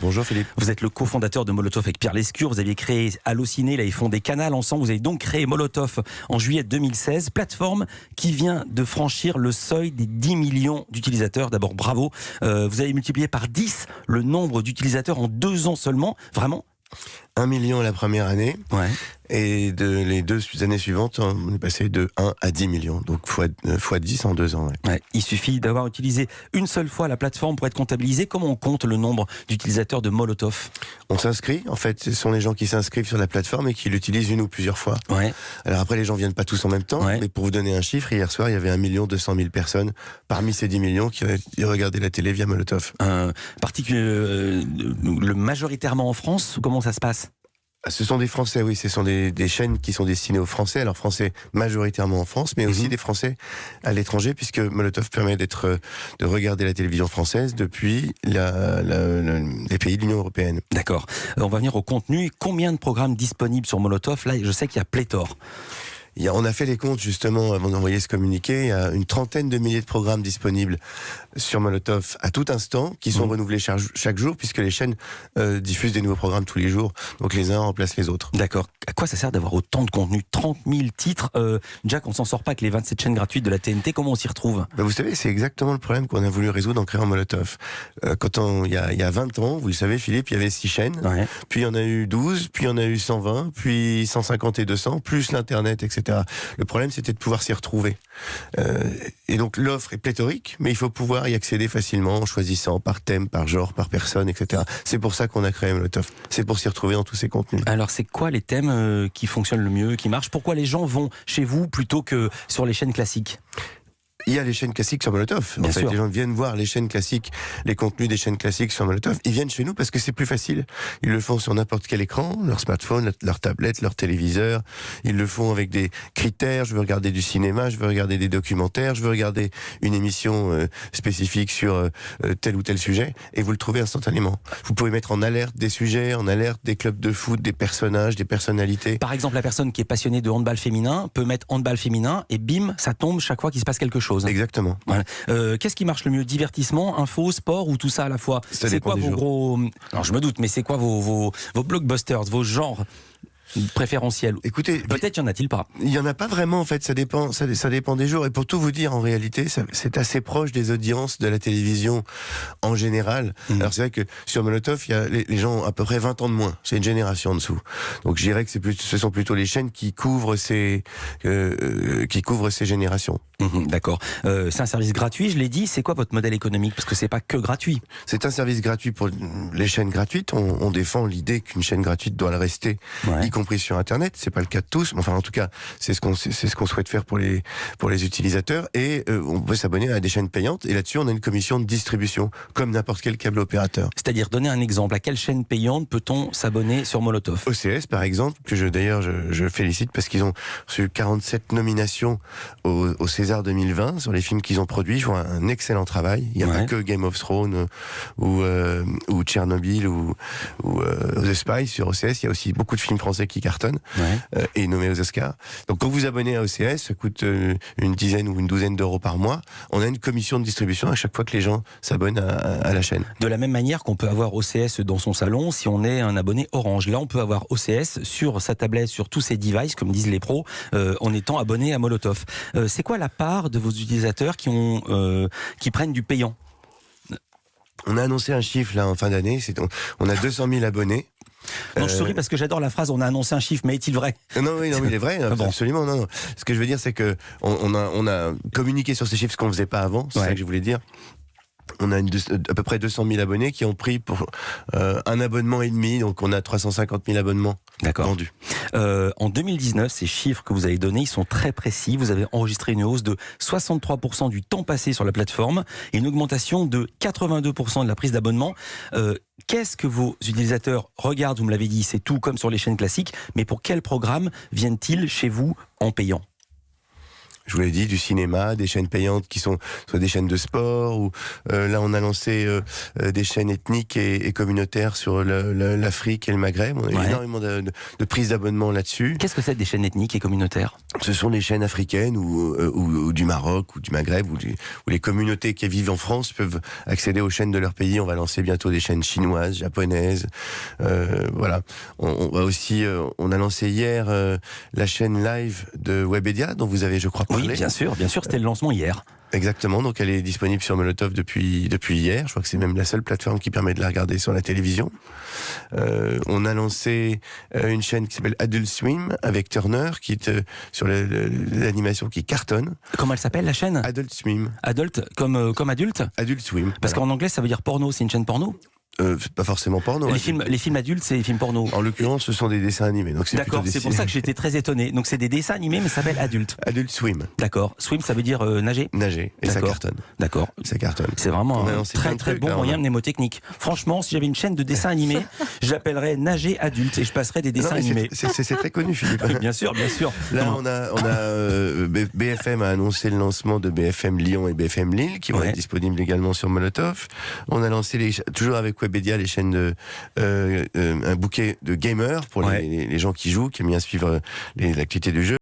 Bonjour Philippe. Vous êtes le cofondateur de Molotov avec Pierre Lescure. Vous aviez créé Allociné, là ils font des canals ensemble. Vous avez donc créé Molotov en juillet 2016, plateforme qui vient de franchir le seuil des 10 millions d'utilisateurs. D'abord bravo, vous avez multiplié par 10 le nombre d'utilisateurs en 2 ans seulement, vraiment. 1 million la première année, Ouais. et les 2 années suivantes, on est passé de 1 à 10 millions, donc fois 10 en 2 ans. Ouais. Ouais. Il suffit d'avoir utilisé une seule fois la plateforme pour être comptabilisé. Comment on compte le nombre d'utilisateurs de Molotov? On s'inscrit, en fait, ce sont les gens qui s'inscrivent sur la plateforme et qui l'utilisent une ou plusieurs fois. Ouais. Alors après, les gens viennent pas tous en même temps, Ouais. mais pour vous donner un chiffre, hier soir, il y avait 1 200 000 personnes parmi ces 10 millions qui regardaient la télé via Molotov. Majoritairement en France, comment ça se passe? Ce sont des Français, oui, ce sont des chaînes qui sont destinées aux Français, alors Français majoritairement en France, mais aussi des Français à l'étranger, puisque Molotov permet de regarder la télévision française depuis les pays de l'Union européenne. D'accord. On va venir au contenu. Combien de programmes disponibles sur Molotov? Là, je sais qu'il y a pléthore. On a fait les comptes justement avant d'envoyer ce communiqué. Il y a une trentaine de milliers de programmes disponibles sur Molotov à tout instant, qui sont renouvelés chaque jour, puisque les chaînes diffusent des nouveaux programmes tous les jours. Donc les uns remplacent les autres. D'accord. À quoi ça sert d'avoir autant de contenu? 30 000 titres. Jack, on s'en sort pas avec les 27 chaînes gratuites de la TNT. Comment on s'y retrouve? Vous savez, c'est exactement le problème qu'on a voulu résoudre en créant Molotov. Il y a 20 ans, vous le savez Philippe, il y avait 6 chaînes. Ouais. Puis il y en a eu 12, puis il y en a eu 120, puis 150 et 200, plus l'Internet, etc. Le problème, c'était de pouvoir s'y retrouver. Et donc, l'offre est pléthorique, mais il faut pouvoir y accéder facilement en choisissant par thème, par genre, par personne, etc. C'est pour ça qu'on a créé Molotov. C'est pour s'y retrouver dans tous ces contenus. Alors, c'est quoi les thèmes qui fonctionnent le mieux, qui marchent? Pourquoi les gens vont chez vous plutôt que sur les chaînes classiques? Il y a les chaînes classiques sur Molotov. Bien sûr. Les gens viennent voir les chaînes classiques, les contenus des chaînes classiques sur Molotov. Ils viennent chez nous parce que c'est plus facile. Ils le font sur n'importe quel écran, leur smartphone, leur tablette, leur téléviseur. Ils le font avec des critères. Je veux regarder du cinéma, je veux regarder des documentaires, je veux regarder une émission spécifique sur tel ou tel sujet. Et vous le trouvez instantanément. Vous pouvez mettre en alerte des sujets, en alerte des clubs de foot, des personnages, des personnalités. Par exemple, la personne qui est passionnée de handball féminin peut mettre handball féminin et bim, ça tombe chaque fois qu'il se passe quelque chose. Exactement. Voilà. Qu'est-ce qui marche le mieux? Divertissement, info, sport ou tout ça à la fois? C'est quoi vos gros... Alors je me doute, mais c'est quoi vos blockbusters, vos genres préférentiels? Écoutez, peut-être y en a-t-il pas. Il y en a pas vraiment en fait, ça dépend des jours. Et pour tout vous dire, en réalité, c'est assez proche des audiences de la télévision en général. Alors c'est vrai que sur Molotov, il y a les gens ont à peu près 20 ans de moins. C'est une génération en dessous. Donc je dirais que ce sont plutôt les chaînes qui couvrent ces générations. D'accord. C'est un service gratuit, je l'ai dit. C'est quoi votre modèle économique? Parce que c'est pas que gratuit. C'est un service gratuit pour les chaînes gratuites. On défend l'idée qu'une chaîne gratuite doit le rester, y compris sur Internet. C'est pas le cas de tous, mais enfin en tout cas c'est ce qu'on souhaite faire pour les utilisateurs. Et on peut s'abonner à des chaînes payantes. Et là-dessus on a une commission de distribution comme n'importe quel câble opérateur. C'est-à-dire, donner un exemple. À quelle chaîne payante peut-on s'abonner sur Molotov? OCS par exemple, que je félicite parce qu'ils ont reçu 47 nominations au César 2020 sur les films qu'ils ont produits. Ils font un excellent travail. Il n'y a pas que Game of Thrones ou Tchernobyl ou The Spy sur OCS. Il y a aussi beaucoup de films français qui cartonnent et nommés aux Oscars. Donc quand vous vous abonnez à OCS, ça coûte une dizaine ou une douzaine d'euros par mois. On a une commission de distribution à chaque fois que les gens s'abonnent à la chaîne. De la même manière qu'on peut avoir OCS dans son salon si on est un abonné Orange. Là, on peut avoir OCS sur sa tablette, sur tous ses devices, comme disent les pros, en étant abonné à Molotov. C'est quoi la part de vos utilisateurs qui prennent du payant? On a annoncé un chiffre là en fin d'année. On a 200 000 abonnés. Non, je souris parce que j'adore la phrase. On a annoncé un chiffre, mais est-il vrai? Non, mais il est vrai, absolument. Non. Ce que je veux dire, c'est que on a communiqué sur ces chiffres, ce qu'on ne faisait pas avant. C'est ça que je voulais dire. On a à peu près 200 000 abonnés qui ont pris pour un abonnement et demi, donc on a 350 000 abonnements vendus. En 2019, ces chiffres que vous avez donnés, ils sont très précis. Vous avez enregistré une hausse de 63% du temps passé sur la plateforme et une augmentation de 82% de la prise d'abonnement. Qu'est-ce que vos utilisateurs regardent? Vous me l'avez dit, c'est tout comme sur les chaînes classiques, mais pour quel programme viennent-ils chez vous en payant? Je vous l'ai dit, du cinéma, des chaînes payantes qui sont soit des chaînes de sport, ou là on a lancé des chaînes ethniques et communautaires sur l'Afrique et le Maghreb. On a eu énormément de prises d'abonnement là-dessus. Qu'est-ce que c'est des chaînes ethniques et communautaires? Ce sont les chaînes africaines ou du Maroc ou du Maghreb, où les communautés qui vivent en France peuvent accéder aux chaînes de leur pays. On va lancer bientôt des chaînes chinoises, japonaises. Voilà. On va aussi, on a lancé hier la chaîne live de Webedia, dont vous avez, je crois, parlé. Oui, bien sûr, c'était le lancement hier. Exactement, donc elle est disponible sur Molotov depuis hier. Je crois que c'est même la seule plateforme qui permet de la regarder sur la télévision. On a lancé une chaîne qui s'appelle Adult Swim avec Turner, qui est sur l'animation qui cartonne. Comment elle s'appelle, la chaîne? Adult Swim. Adult, comme adulte? Adult Swim. Parce qu'en anglais, ça veut dire porno, c'est une chaîne porno? Pas forcément porno. Les films adultes, c'est les films porno. En l'occurrence, ce sont des dessins animés. Donc d'accord, c'est pour ça que j'étais très étonné. Donc c'est des dessins animés, mais ça s'appelle adulte. Adult Swim. D'accord. Swim, ça veut dire nager. Nager. Et ça cartonne. D'accord. Ça cartonne. C'est vraiment un très très bon moyen mnémotechnique. Franchement, si j'avais une chaîne de dessins animés, je l'appellerais Nager adulte et je passerais des dessins animés. C'est très connu, Philippe. Bien sûr, bien sûr. Là, on a BFM a annoncé le lancement de BFM Lyon et BFM Lille, qui vont être disponibles également sur Molotov. On a lancé toujours avec Webedia les chaînes un bouquet de gamers pour les gens qui jouent, qui aiment bien suivre l'activité du jeu.